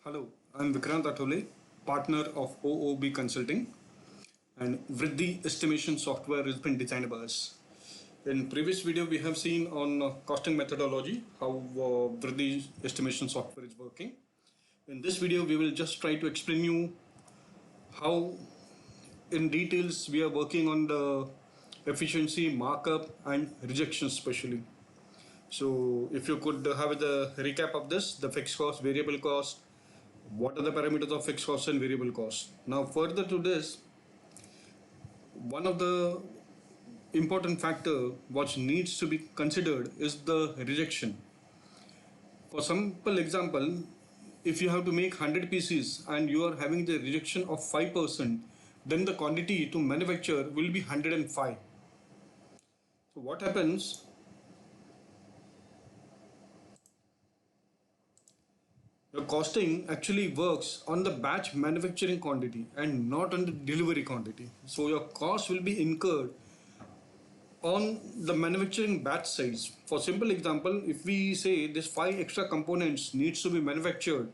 Hello, I'm Vikrant Atole, partner of OOB Consulting, and VRiddhi estimation software has been designed by us. In previous video, we have seen on costing methodology how VRiddhi estimation software is working. In this video, we will just try to explain you how in details we are working on the efficiency, markup, and rejection especially. So if you could have the recap of this, the fixed cost, variable cost, what are the parameters of fixed cost and variable cost. Now further to this, one of the important factor which needs to be considered is the rejection. For simple example, if you have to make 100 pieces and you are having the rejection of 5%, then the quantity to manufacture will be 105. So what happens? The costing actually works on the batch manufacturing quantity and not on the delivery quantity. So your cost will be incurred on the manufacturing batch size. For simple example, if we say this 5 extra components needs to be manufactured,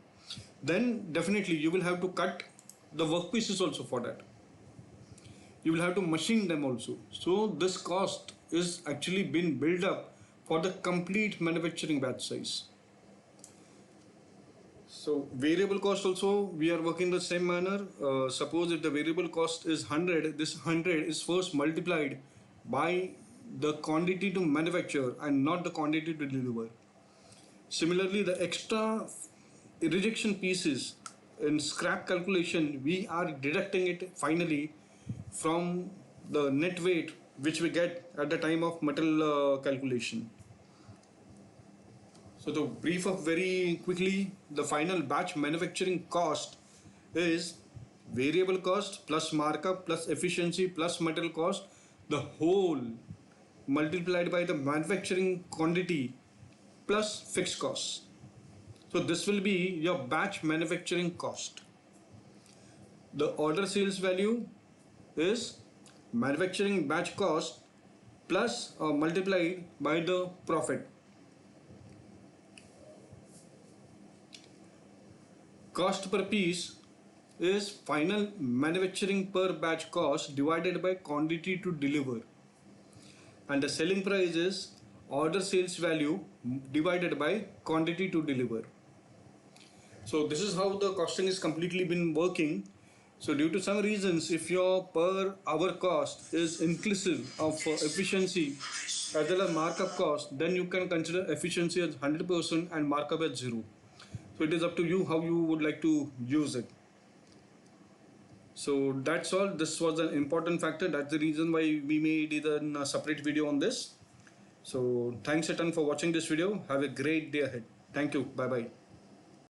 then definitely you will have to cut the workpieces also for that. You will have to machine them also. So this cost is actually been built up for the complete manufacturing batch size. So variable cost also we are working the same manner. Suppose if the variable cost is 100, this 100 is first multiplied by the quantity to manufacture and not the quantity to deliver. Similarly, the extra rejection pieces in scrap calculation, we are deducting it finally from the net weight which we get at the time of metal calculation. So to brief up very quickly, the final batch manufacturing cost is variable cost plus markup plus efficiency plus metal cost, the whole multiplied by the manufacturing quantity plus fixed cost. So this will be your batch manufacturing cost. The order sales value is manufacturing batch cost plus or multiplied by the profit. Cost per piece is final manufacturing per batch cost divided by quantity to deliver, and the selling price is order sales value divided by quantity to deliver. So this is how the costing is completely been working. So due to some reasons, if your per hour cost is inclusive of efficiency as well as markup cost, then you can consider efficiency as 100% and markup as 0. So it is up to you how you would like to use it. So that's all. This was an important factor. That's the reason why we made even a separate video on this. So thanks a ton for watching this video. Have a great day ahead. Thank you. Bye bye.